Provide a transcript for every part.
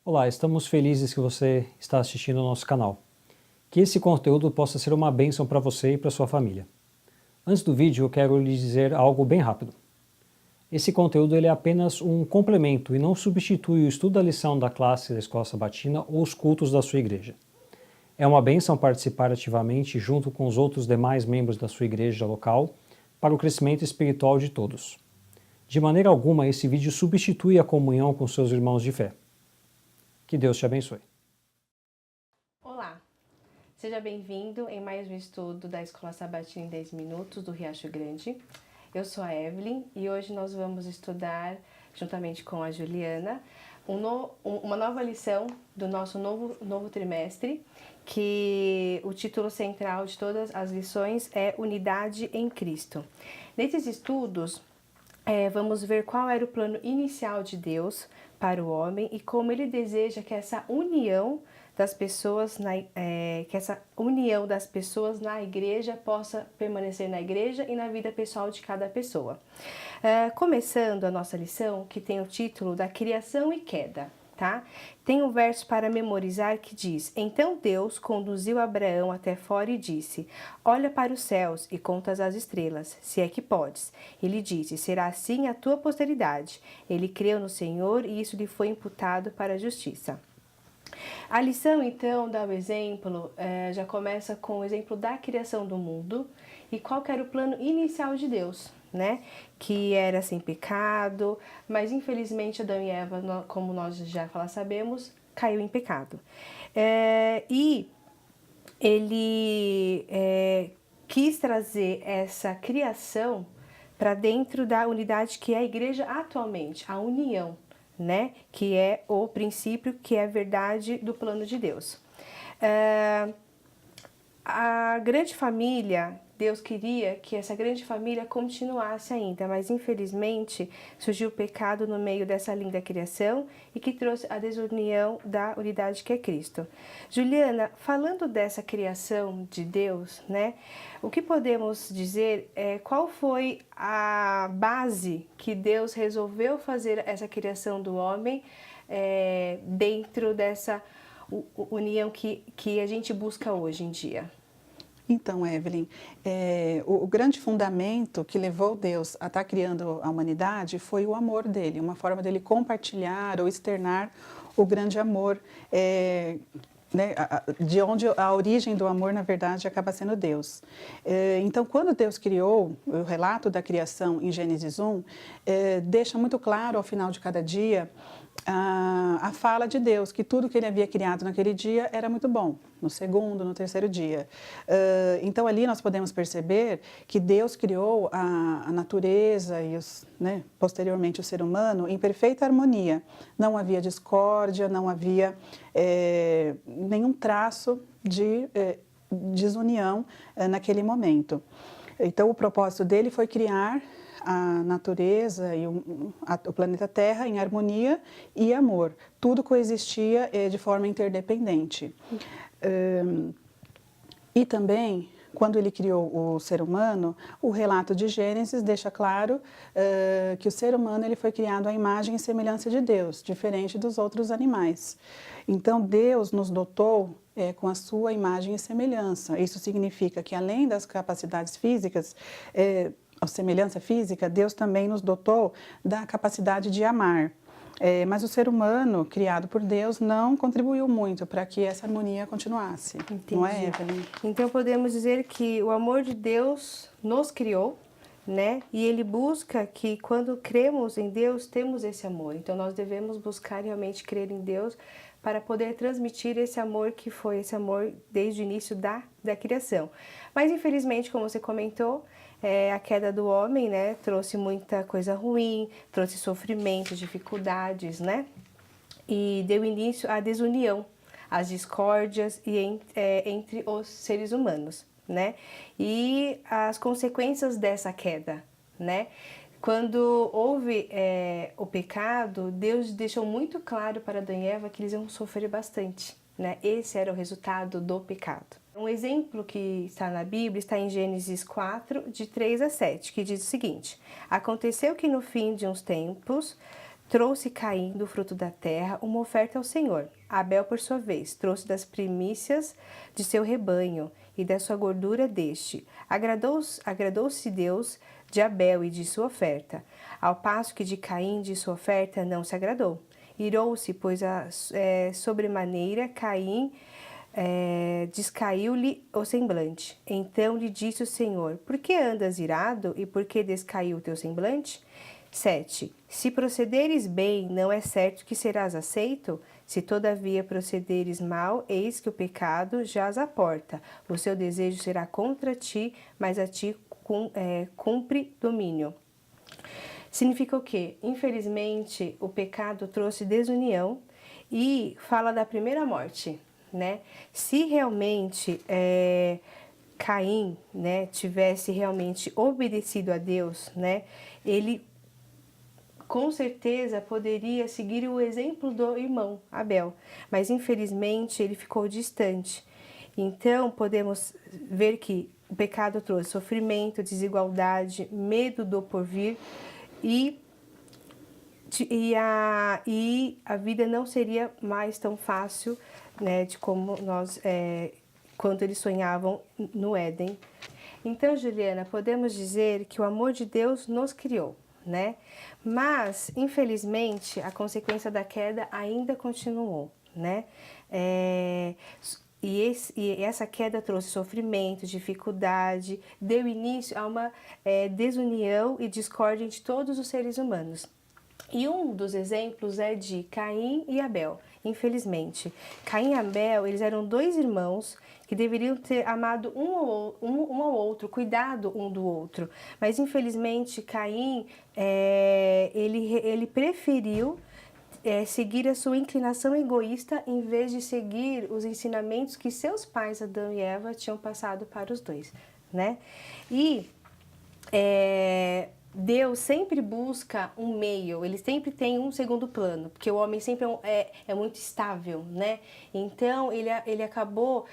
Olá, estamos felizes que você está assistindo ao nosso canal. Que esse conteúdo possa ser uma bênção para você e para sua família. Antes do vídeo, eu quero lhe dizer algo bem rápido. Esse conteúdo ele é apenas um complemento e não substitui o estudo da lição da classe da Escola Sabatina ou os cultos da sua igreja. É uma bênção participar ativamente junto com os outros demais membros da sua igreja local para o crescimento espiritual de todos. De maneira alguma, esse vídeo substitui a comunhão com seus irmãos de fé. Que Deus te abençoe. Olá, seja bem-vindo em mais um estudo da Escola Sabatina em 10 Minutos do Riacho Grande. Eu sou a Evelyn e hoje nós vamos estudar, juntamente com a Juliana, uma nova lição do nosso novo trimestre, que o título central de todas as lições é Unidade em Cristo. Nesses estudos, vamos ver qual era o plano inicial de Deus para o homem e como ele deseja que essa união das pessoas na igreja possa permanecer na igreja e na vida pessoal de cada pessoa. Começando a nossa lição, que tem o título da Criação e Queda. Tá? Tem um verso para memorizar que diz: Então Deus conduziu Abraão até fora e disse: Olha para os céus e contas as estrelas, se é que podes. Ele disse: Será assim a tua posteridade. Ele creu no Senhor e isso lhe foi imputado para a justiça. A lição, então, dá o exemplo, já começa com o exemplo da criação do mundo e qual que era o plano inicial de Deus, né? Que era sem pecado, mas infelizmente Adão e Eva, como nós já sabemos, caiu em pecado. E ele quis trazer essa criação para dentro da unidade que é a igreja atualmente, a união, né? Que é o princípio, que é a verdade do plano de Deus. A grande família, Deus queria que essa grande família continuasse ainda, mas infelizmente surgiu o pecado no meio dessa linda criação e que trouxe a desunião da unidade que é Cristo. Juliana, falando dessa criação de Deus, né, o que podemos dizer qual foi a base que Deus resolveu fazer essa criação do homem dentro dessa união que a gente busca hoje em dia? Então, Evelyn, o grande fundamento que levou Deus a estar criando a humanidade foi o amor dele, uma forma dele compartilhar ou externar o grande amor, né, de onde a origem do amor, na verdade, acaba sendo Deus. Então, quando Deus criou, o relato da criação em Gênesis 1, deixa muito claro ao final de cada dia a fala de Deus, que tudo que ele havia criado naquele dia era muito bom, no segundo, no terceiro dia. Então, ali nós podemos perceber que Deus criou a natureza e, posteriormente, o ser humano em perfeita harmonia. Não havia discórdia, não havia nenhum traço de desunião naquele momento. Então, o propósito dele foi criar a natureza e o planeta Terra em harmonia e amor. Tudo coexistia de forma interdependente. E também, quando ele criou o ser humano, o relato de Gênesis deixa claro que o ser humano ele foi criado à imagem e semelhança de Deus, diferente dos outros animais. Então, Deus nos dotou com a sua imagem e semelhança. Isso significa que, além das capacidades físicas, a semelhança física, Deus também nos dotou da capacidade de amar. Mas o ser humano, criado por Deus, não contribuiu muito para que essa harmonia continuasse. Entendi. Não é, Evelyn? Então podemos dizer que o amor de Deus nos criou, né? E ele busca que quando cremos em Deus, temos esse amor. Então nós devemos buscar realmente crer em Deus para poder transmitir esse amor que foi esse amor desde o início da criação. Mas infelizmente, como você comentou, a queda do homem, né, trouxe muita coisa ruim, trouxe sofrimento, dificuldades, né? E deu início à desunião, às discórdias entre os seres humanos, né? E as consequências dessa queda, né? Quando houve o pecado, Deus deixou muito claro para Adão e Eva que eles iam sofrer bastante, né? Esse era o resultado do pecado. Um exemplo que está na Bíblia está em Gênesis 4, de 3 a 7, que diz o seguinte: Aconteceu que no fim de uns tempos, trouxe Caim do fruto da terra uma oferta ao Senhor. Abel, por sua vez, trouxe das primícias de seu rebanho e da sua gordura deste. Agradou-se Deus de Abel e de sua oferta, ao passo que de Caim de sua oferta não se agradou. Irou-se, pois sobremaneira Caim descaiu-lhe o semblante. Então lhe disse o Senhor: por que andas irado e por que descaiu o teu semblante? 7. Se procederes bem, não é certo que serás aceito? Se todavia procederes mal, eis que o pecado jaz à porta. O seu desejo será contra ti, mas a ti cumpre domínio. Significa o quê? Infelizmente, o pecado trouxe desunião e fala da primeira morte, né? Se realmente Caim, né, tivesse realmente obedecido a Deus, né, ele com certeza poderia seguir o exemplo do irmão Abel, mas infelizmente ele ficou distante. Então podemos ver que o pecado trouxe sofrimento, desigualdade, medo do porvir e a vida não seria mais tão fácil, né, de como quando eles sonhavam no Éden. Então, Juliana, podemos dizer que o amor de Deus nos criou, né? Mas, infelizmente, a consequência da queda ainda continuou, né? E essa queda trouxe sofrimento, dificuldade, deu início a uma desunião e discórdia entre todos os seres humanos. E um dos exemplos é de Caim e Abel, infelizmente. Caim e Abel, eles eram dois irmãos que deveriam ter amado um ao outro, cuidado um do outro. Mas, infelizmente, Caim, ele preferiu seguir a sua inclinação egoísta em vez de seguir os ensinamentos que seus pais, Adão e Eva, tinham passado para os dois, né? E Deus sempre busca um meio, ele sempre tem um segundo plano, porque o homem sempre é muito estável, né? Então, ele acabou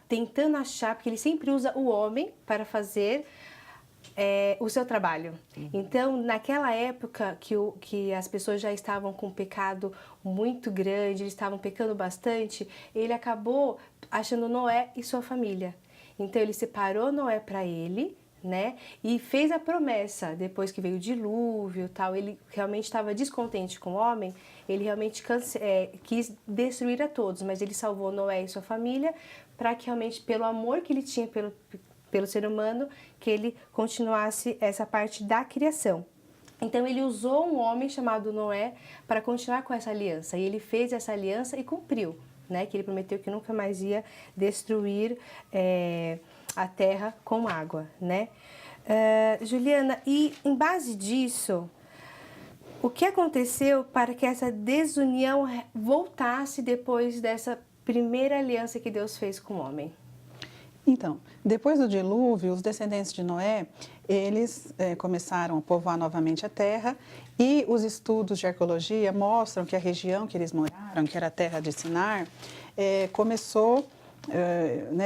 tentando achar, porque ele sempre usa o homem para fazer o seu trabalho. Então, naquela época que as pessoas já estavam com um pecado muito grande, eles estavam pecando bastante, ele acabou achando Noé e sua família. Então, ele separou Noé para ele, né? E fez a promessa, depois que veio o dilúvio, tal, ele realmente estava descontente com o homem, ele realmente quis destruir a todos, mas ele salvou Noé e sua família para que realmente, pelo amor que ele tinha pelo ser humano, que ele continuasse essa parte da criação. Então ele usou um homem chamado Noé para continuar com essa aliança, e ele fez essa aliança e cumpriu, né? Que ele prometeu que nunca mais ia destruir a terra com água, né? Juliana, e em base disso, o que aconteceu para que essa desunião voltasse depois dessa primeira aliança que Deus fez com o homem? Então, depois do dilúvio, os descendentes de Noé, eles começaram a povoar novamente a terra, e os estudos de arqueologia mostram que a região que eles moraram, que era a terra de Sinar, começou...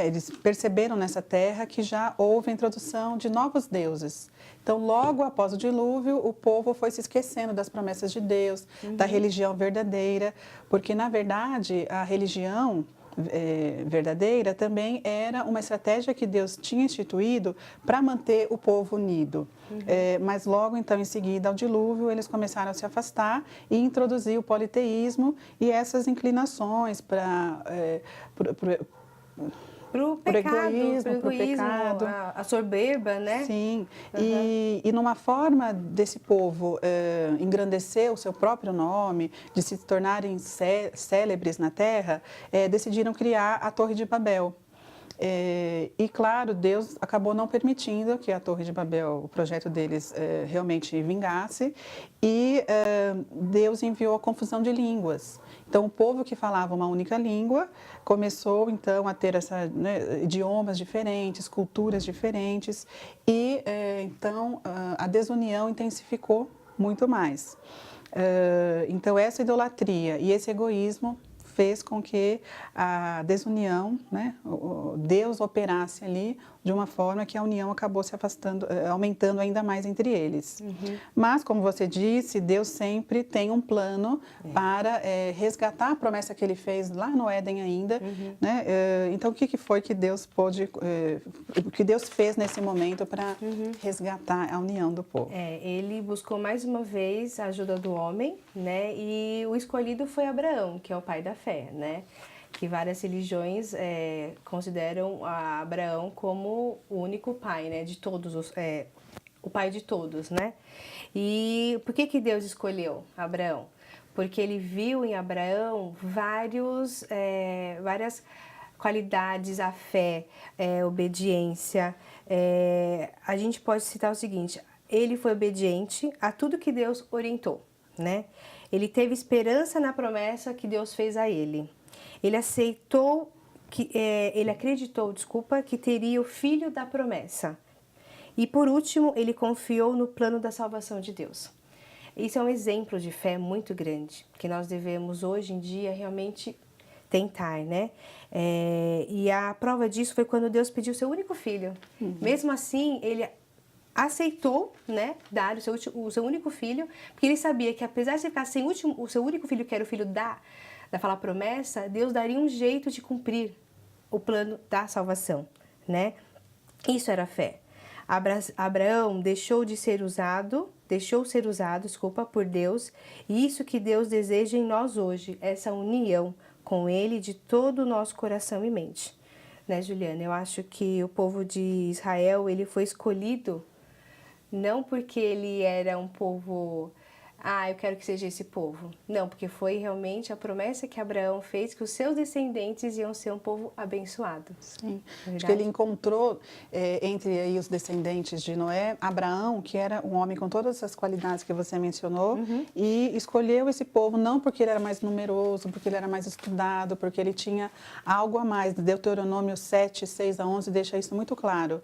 eles perceberam nessa terra que já houve a introdução de novos deuses. Então, logo após o dilúvio, o povo foi se esquecendo das promessas de Deus, da religião verdadeira, porque, na verdade, a religião verdadeira também era uma estratégia que Deus tinha instituído para manter o povo unido. Mas logo, então, em seguida ao dilúvio, eles começaram a se afastar e introduzir o politeísmo e essas inclinações para Pro egoísmo, a soberba, né? Sim, e numa forma desse povo engrandecer o seu próprio nome, de se tornarem célebres na terra, decidiram criar a Torre de Babel. E claro, Deus acabou não permitindo que a Torre de Babel, o projeto deles, realmente vingasse, e Deus enviou a confusão de línguas. Então, o povo que falava uma única língua começou, então, a ter idiomas diferentes, culturas diferentes, e, então, a desunião intensificou muito mais. Então, essa idolatria e esse egoísmo fez com que a desunião, né, Deus operasse ali de uma forma que a união acabou se afastando, aumentando ainda mais entre eles. Mas, como você disse, Deus sempre tem um plano para resgatar a promessa que Ele fez lá no Éden ainda, né? Então, o que foi que Deus o que Deus fez nesse momento para resgatar a união do povo? Ele buscou mais uma vez a ajuda do homem, né? E o escolhido foi Abraão, que é o pai da fé, né? Que várias religiões consideram a Abraão como o único pai, né? De todos o pai de todos, né? E por que Deus escolheu Abraão? Porque Ele viu em Abraão várias qualidades, a fé, obediência. A gente pode citar o seguinte: ele foi obediente a tudo que Deus orientou, né? Ele teve esperança na promessa que Deus fez a ele. Ele acreditou, que teria o filho da promessa. E por último, ele confiou no plano da salvação de Deus. Isso é um exemplo de fé muito grande, que nós devemos hoje em dia realmente tentar, né? E a prova disso foi quando Deus pediu o seu único filho. Mesmo assim, ele aceitou, né, dar o seu único filho, porque ele sabia que apesar de ficar sem o seu único filho, que era o filho da promessa, Deus daria um jeito de cumprir o plano da salvação, né? Isso era fé. Abraão deixou ser usado, por Deus, e isso que Deus deseja em nós hoje, essa união com Ele de todo o nosso coração e mente. Né, Juliana? Eu acho que o povo de Israel, ele foi escolhido não porque ele era um povo, eu quero que seja esse povo. Não, porque foi realmente a promessa que Abraão fez, que os seus descendentes iam ser um povo abençoado. Sim, acho que ele encontrou entre aí os descendentes de Noé, Abraão, que era um homem com todas essas qualidades que você mencionou, e escolheu esse povo não porque ele era mais numeroso, porque ele era mais estudado, porque ele tinha algo a mais. Deuteronômio 7, 6 a 11 deixa isso muito claro.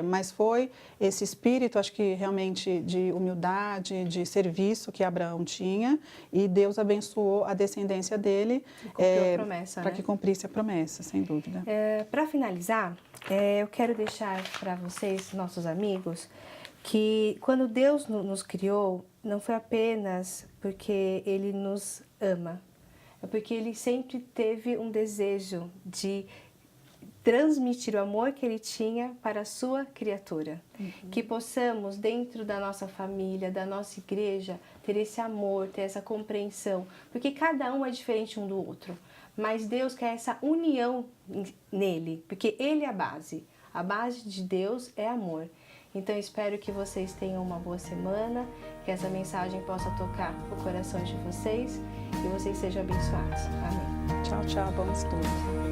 Mas foi esse espírito, acho que realmente de humildade, de serviço que Abraão tinha, e Deus abençoou a descendência dele para que cumprisse a promessa, sem dúvida. Para finalizar, eu quero deixar para vocês, nossos amigos, que quando Deus nos criou, não foi apenas porque Ele nos ama, é porque Ele sempre teve um desejo de transmitir o amor que Ele tinha para a sua criatura. Que possamos, dentro da nossa família, da nossa igreja, ter esse amor, ter essa compreensão, porque cada um é diferente um do outro, mas Deus quer essa união nele, porque Ele é a base de Deus é amor. Então espero que vocês tenham uma boa semana, que essa mensagem possa tocar o coração de vocês e vocês sejam abençoados. Amém. Tchau, tchau, bom estudo.